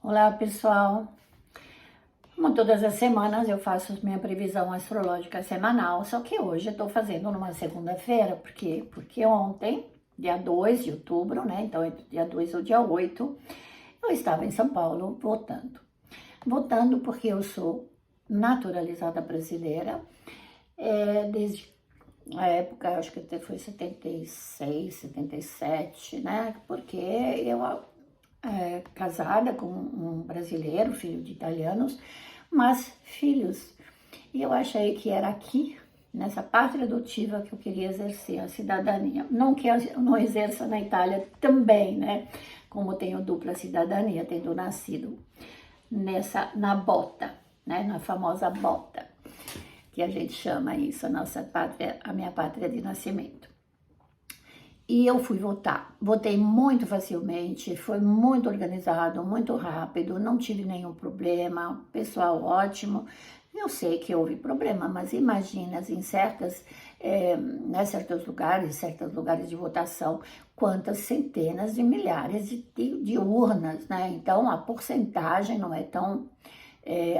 Olá, pessoal. Como todas as semanas eu faço minha previsão astrológica semanal, só que hoje eu tô fazendo numa segunda-feira, porque ontem, dia 2 de outubro, né? Então, é dia 2 ou dia 8, eu estava em São Paulo votando. Votando porque eu sou naturalizada brasileira, desde a época, acho que até foi 76, 77, né? Porque eu casada com um brasileiro, filho de italianos, mas filhos. E eu achei que era aqui, nessa pátria adotiva, que eu queria exercer a cidadania. Não que eu não exerça na Itália também, né? Como tenho dupla cidadania, tendo nascido na bota, né? Na famosa bota, que a gente chama isso, a nossa pátria, a minha pátria de nascimento. E eu fui votar. Votei muito facilmente, foi muito organizado, muito rápido, não tive nenhum problema, pessoal ótimo. Eu sei que houve problema, mas imagina, em certos lugares de votação, quantas centenas de milhares de urnas, né? Então, a porcentagem não é tão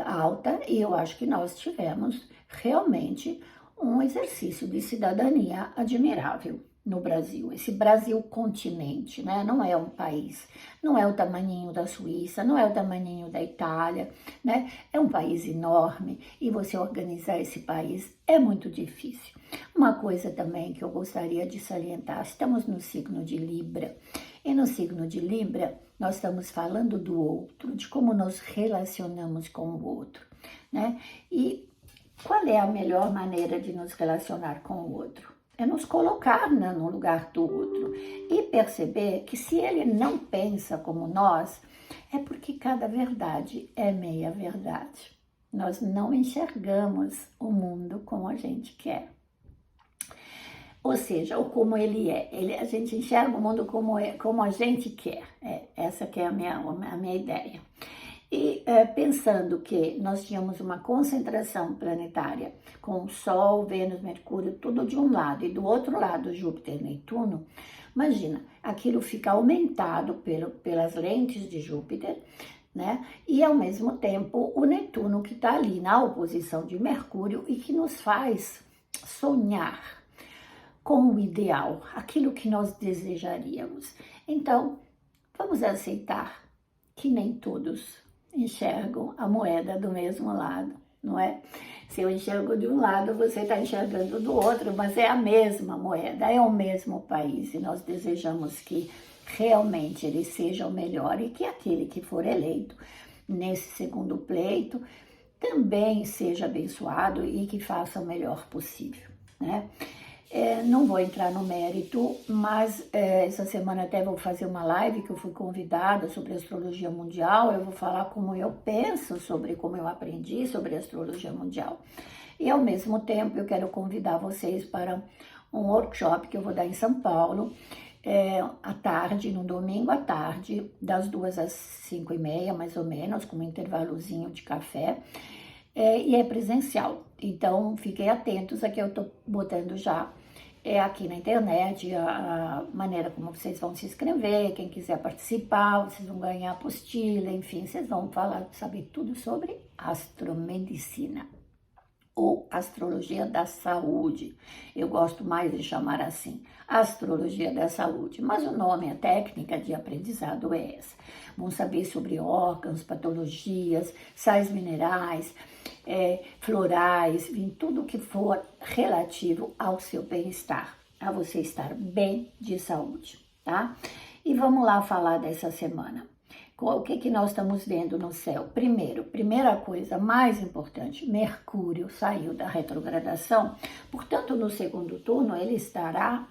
alta e eu acho que nós tivemos realmente um exercício de cidadania admirável no Brasil. Esse Brasil continente, né? Não é um país, não é o tamaninho da Suíça, não é o tamaninho da Itália, né? É um país enorme e você organizar esse país é muito difícil. Uma coisa também que eu gostaria de salientar, estamos no signo de Libra, e no signo de Libra nós estamos falando do outro, de como nos relacionamos com o outro, né? E qual é a melhor maneira de nos relacionar com o outro? É nos colocar no lugar do outro e perceber que se ele não pensa como nós, é porque cada verdade é meia verdade. Nós não enxergamos o mundo como a gente quer. Ou seja, ou como ele é. A gente enxerga o mundo como a gente quer. Essa que é a minha ideia. E pensando que nós tínhamos uma concentração planetária com o Sol, Vênus, Mercúrio, tudo de um lado, e do outro lado Júpiter e Netuno, imagina, aquilo fica aumentado pelas lentes de Júpiter, né? E ao mesmo tempo o Netuno que está ali na oposição de Mercúrio e que nos faz sonhar com o ideal, aquilo que nós desejaríamos. Então, vamos aceitar que nem todos enxergam a moeda do mesmo lado, não é? Se eu enxergo de um lado, você está enxergando do outro, mas é a mesma moeda, é o mesmo país e nós desejamos que realmente ele seja o melhor e que aquele que for eleito nesse segundo pleito também seja abençoado e que faça o melhor possível, né? Não vou entrar no mérito, mas essa semana até vou fazer uma live que eu fui convidada sobre astrologia mundial. Eu vou falar como eu penso sobre como eu aprendi sobre astrologia mundial. E ao mesmo tempo eu quero convidar vocês para um workshop que eu vou dar em São Paulo, à tarde, no domingo à tarde, das 2 às 5h30, mais ou menos, com um intervalozinho de café. E é presencial, então fiquem atentos, aqui eu estou botando já aqui na internet a maneira como vocês vão se inscrever, quem quiser participar, vocês vão ganhar apostila, enfim, vocês vão saber tudo sobre astromedicina ou astrologia da saúde. Eu gosto mais de chamar assim, astrologia da saúde, mas o nome, a técnica de aprendizado é essa. Vão saber sobre órgãos, patologias, sais minerais, florais, em tudo que for relativo ao seu bem-estar, a você estar bem de saúde, tá? E vamos lá falar dessa semana. O que nós estamos vendo no céu? Primeira coisa mais importante, Mercúrio saiu da retrogradação, portanto, no segundo turno ele estará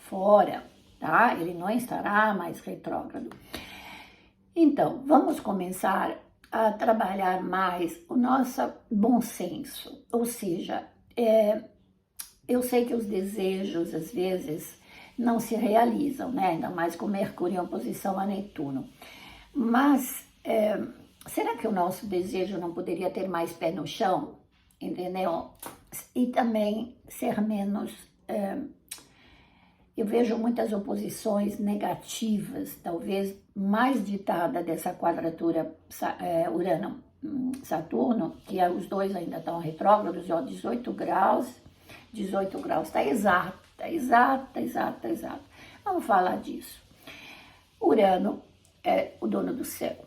fora, tá? Ele não estará mais retrógrado. Então, vamos começar a trabalhar mais o nosso bom senso, ou seja, eu sei que os desejos, às vezes, não se realizam, né? Ainda mais com Mercúrio em oposição a Netuno. Mas será que o nosso desejo não poderia ter mais pé no chão, entendeu? E também ser menos eu vejo muitas oposições negativas, talvez mais ditada dessa quadratura Urano-Saturno, que os dois ainda estão retrógrados, ó, 18 graus, está exata. Vamos falar disso. Urano é o dono do céu,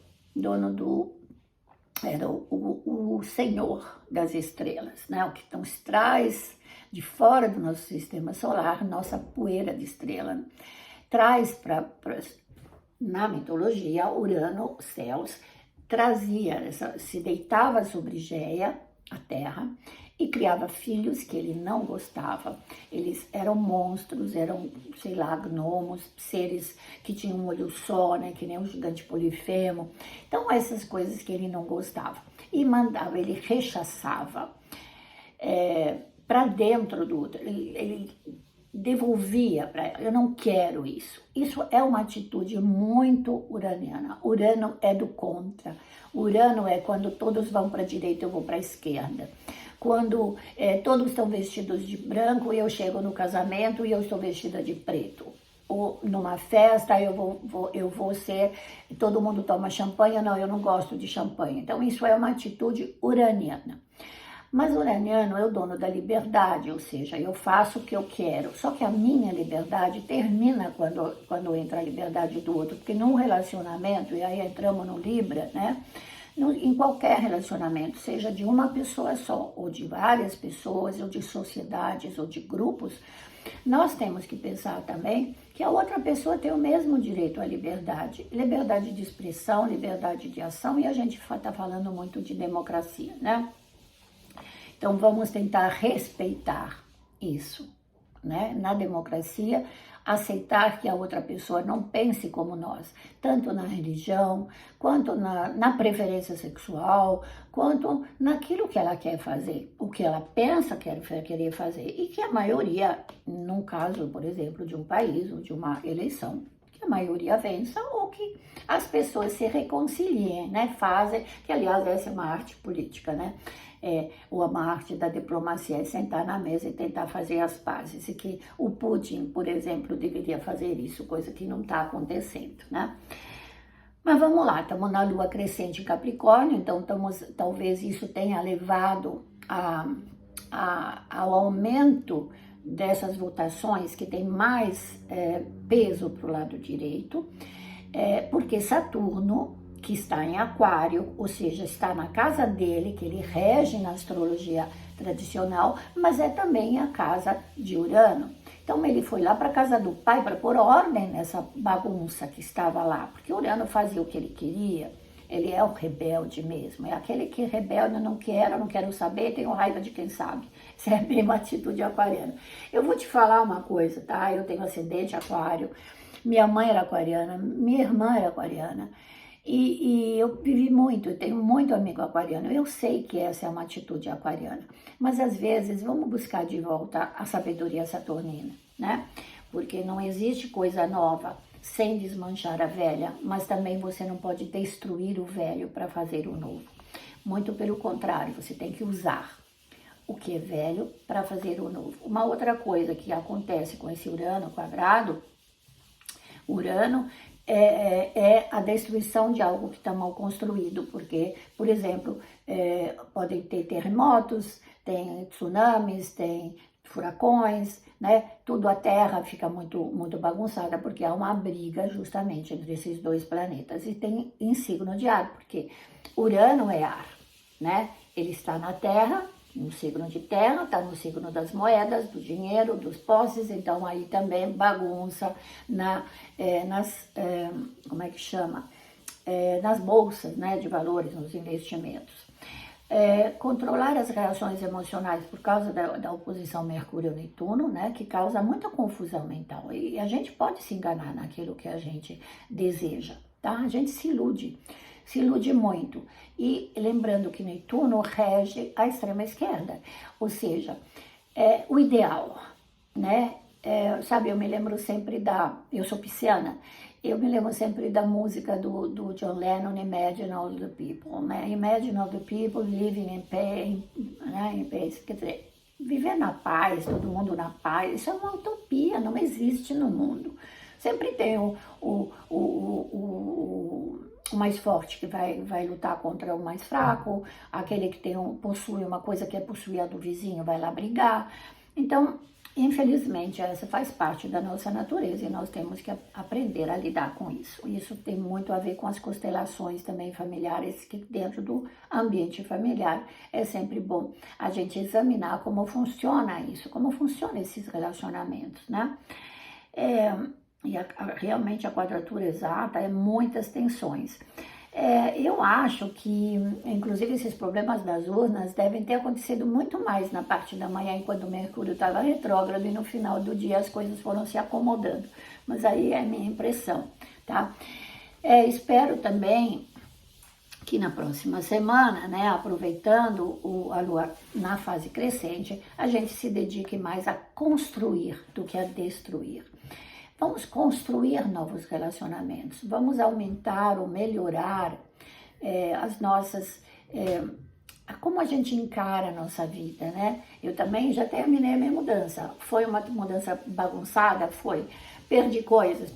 era o senhor das estrelas, né? O que nos traz de fora do nosso sistema solar, nossa poeira de estrela, traz na mitologia, Urano, céus, trazia, se deitava sobre Geia, a terra, e criava filhos que ele não gostava. Eles eram monstros, eram, sei lá, gnomos, seres que tinham um olho só, né, que nem um gigante polifemo. Então, essas coisas que ele não gostava. E mandava, ele rechaçava para dentro do outro. Ele devolvia para ela, eu não quero isso. Isso é uma atitude muito uraniana. Urano é do contra. Urano é quando todos vão para a direita, eu vou para a esquerda. Quando todos estão vestidos de branco e eu chego no casamento e eu estou vestida de preto. Ou numa festa eu vou ser, todo mundo toma champanhe, não, eu não gosto de champanhe. Então isso é uma atitude uraniana. Mas o uraniano é o dono da liberdade, ou seja, eu faço o que eu quero. Só que a minha liberdade termina quando entra a liberdade do outro, porque num relacionamento, e aí entramos no Libra, né? Em qualquer relacionamento, seja de uma pessoa só, ou de várias pessoas, ou de sociedades, ou de grupos, nós temos que pensar também que a outra pessoa tem o mesmo direito à liberdade de expressão, liberdade de ação, e a gente está falando muito de democracia, né? Então vamos tentar respeitar isso, né? Na democracia, aceitar que a outra pessoa não pense como nós, tanto na religião, quanto na preferência sexual, quanto naquilo que ela quer fazer, o que ela pensa querer fazer, e que a maioria, num caso, por exemplo, de um país ou de uma eleição, que a maioria vença ou que as pessoas se reconciliem, né? Fazem, que aliás essa é uma arte política, né? Ou uma arte da diplomacia, é sentar na mesa e tentar fazer as pazes, e que o Putin, por exemplo, deveria fazer isso, coisa que não está acontecendo, né? Mas vamos lá, estamos na lua crescente em Capricórnio, então talvez isso tenha levado ao aumento dessas votações que tem mais peso para o lado direito, porque Saturno, que está em Aquário, ou seja, está na casa dele, que ele rege na astrologia tradicional, mas é também a casa de Urano. Então ele foi lá para a casa do pai para pôr ordem nessa bagunça que estava lá, porque Urano fazia o que ele queria, ele é o rebelde mesmo, é aquele que rebelde, não quero saber, tenho raiva de quem sabe. Isso é bem uma atitude aquariana. Eu vou te falar uma coisa, tá? Eu tenho ascendente aquário, minha mãe era aquariana, minha irmã era aquariana, e eu vivi muito, eu tenho muito amigo aquariano, eu sei que essa é uma atitude aquariana, mas às vezes vamos buscar de volta a sabedoria saturnina, né? Porque não existe coisa nova sem desmanchar a velha, mas também você não pode destruir o velho para fazer o novo. Muito pelo contrário, você tem que usar o que é velho para fazer o novo. Uma outra coisa que acontece com esse Urano quadrado, Urano é a destruição de algo que está mal construído, porque, por exemplo, podem ter terremotos, tem tsunamis, tem furacões, né? Tudo, a Terra fica muito bagunçada, porque há uma briga justamente entre esses dois planetas. E tem em signo de ar, porque Urano é ar, né? Ele está na Terra, no signo de terra, está no signo das moedas, do dinheiro, dos posses, então aí também bagunça como é que chama? Nas bolsas, né, de valores, nos investimentos. Controlar as reações emocionais por causa da oposição Mercúrio-Netuno, né, que causa muita confusão mental, e a gente pode se enganar naquilo que a gente deseja, tá? A gente se ilude muito. E lembrando que Netuno rege a extrema esquerda, ou seja, o ideal, né? Sabe, eu me lembro sempre eu sou pisciana, eu me lembro sempre da música do John Lennon, Imagine All the People, né? Imagine all the people living in pain, né? Quer dizer, viver na paz, todo mundo na paz, isso é uma utopia, não existe no mundo. Sempre tem o mais forte que vai lutar contra o mais fraco, aquele que possui uma coisa que é possuir a do vizinho vai lá brigar. Então, infelizmente, essa faz parte da nossa natureza e nós temos que aprender a lidar com isso. Isso tem muito a ver com as constelações também familiares, que dentro do ambiente familiar é sempre bom a gente examinar como funciona isso, como funcionam esses relacionamentos, né? Realmente a quadratura exata é muitas tensões. Eu acho que, inclusive, esses problemas das urnas devem ter acontecido muito mais na parte da manhã, enquanto o Mercúrio estava retrógrado, e no final do dia as coisas foram se acomodando. Mas aí é a minha impressão, tá? Espero também que na próxima semana, né, aproveitando a Lua na fase crescente, a gente se dedique mais a construir do que a destruir. Vamos construir novos relacionamentos, vamos aumentar ou melhorar as nossas, como a gente encara a nossa vida, né? Eu também já terminei a minha mudança. Foi uma mudança bagunçada? Foi. Perdi coisas,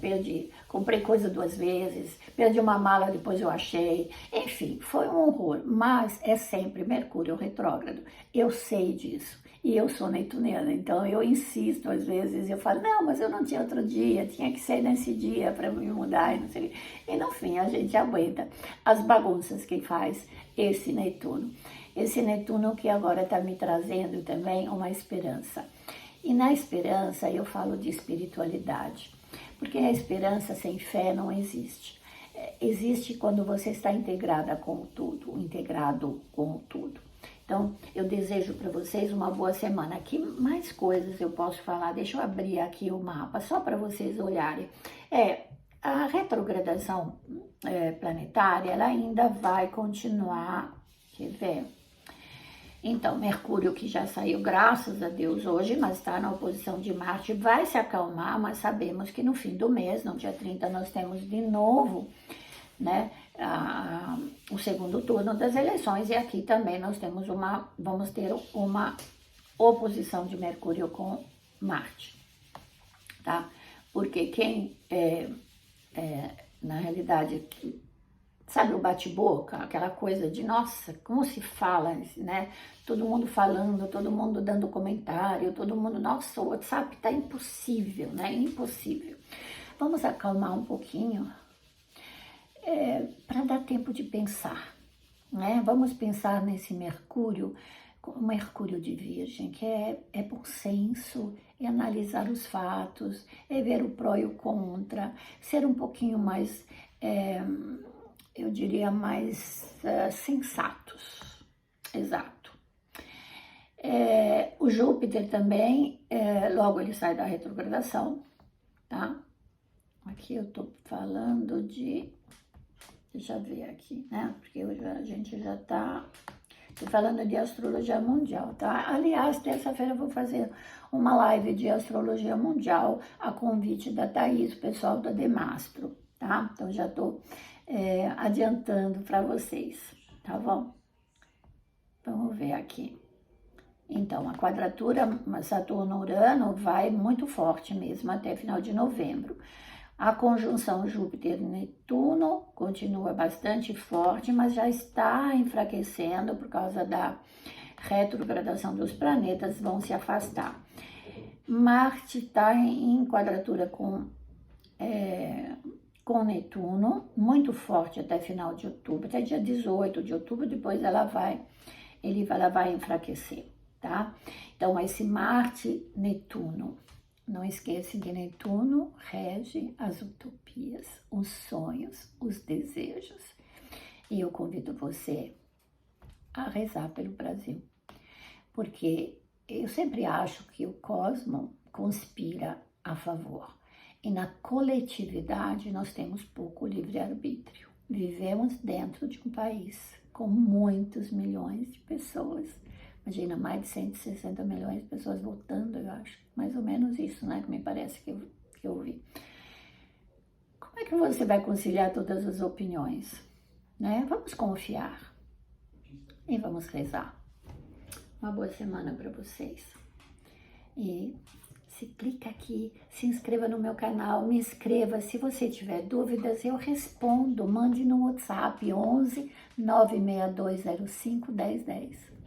comprei coisa 2 vezes, perdi uma mala, depois eu achei. Enfim, foi um horror, mas é sempre Mercúrio retrógrado. Eu sei disso. E eu sou netuniana, então eu insisto às vezes, eu falo, não, mas eu não tinha outro dia, tinha que ser nesse dia para me mudar e não sei o quê. E no fim a gente aguenta as bagunças que faz esse Netuno. Esse Netuno que agora está me trazendo também uma esperança. E na esperança eu falo de espiritualidade, porque a esperança sem fé não existe. Existe quando você está integrada com tudo, integrado com tudo. Então, eu desejo para vocês uma boa semana. Que mais coisas eu posso falar? Deixa eu abrir aqui o mapa, só para vocês olharem. A retrogradação planetária, ela ainda vai continuar, quer ver? Então, Mercúrio, que já saiu, graças a Deus, hoje, mas está na oposição de Marte, vai se acalmar, mas sabemos que no fim do mês, no dia 30, nós temos de novo, né, o segundo turno das eleições, e aqui também nós temos vamos ter uma oposição de Mercúrio com Marte, tá? Porque quem, na realidade, sabe o bate-boca, aquela coisa de, nossa, como se fala, né? Todo mundo falando, todo mundo dando comentário, todo mundo, nossa, o WhatsApp tá impossível, né? Impossível. Vamos acalmar um pouquinho, para dar tempo de pensar, né? Vamos pensar nesse Mercúrio, o Mercúrio de Virgem, que é bom senso, é analisar os fatos, é ver o pró e o contra, ser um pouquinho mais, eu diria, mais sensatos. Exato. O Júpiter também, logo ele sai da retrogradação, tá? Aqui eu tô falando de... Deixa eu ver aqui, né? Porque a gente já tá falando de astrologia mundial, tá? Aliás, terça-feira eu vou fazer uma live de astrologia mundial a convite da Thaís, o pessoal da Demastro, tá? Então já tô adiantando para vocês, tá bom? Vamos ver aqui. Então, a quadratura Saturno-Urano vai muito forte mesmo até final de novembro. A conjunção Júpiter-Netuno continua bastante forte, mas já está enfraquecendo por causa da retrogradação dos planetas, vão se afastar. Marte está em quadratura com Netuno, muito forte até final de outubro, até dia 18 de outubro, depois ela vai enfraquecer, tá? Então, esse Marte-Netuno, não esqueça que Netuno rege as utopias, os sonhos, os desejos. E eu convido você a rezar pelo Brasil, porque eu sempre acho que o cosmos conspira a favor. E na coletividade nós temos pouco livre-arbítrio. Vivemos dentro de um país com muitos milhões de pessoas. Imagina, mais de 160 milhões de pessoas votando, eu acho. Mais ou menos isso, né? Que me parece que eu vi. Como é que você vai conciliar todas as opiniões? Né? Vamos confiar e vamos rezar. Uma boa semana para vocês. E se clica aqui, se inscreva no meu canal, me inscreva. Se você tiver dúvidas, eu respondo. Mande no WhatsApp 11 96205 1010.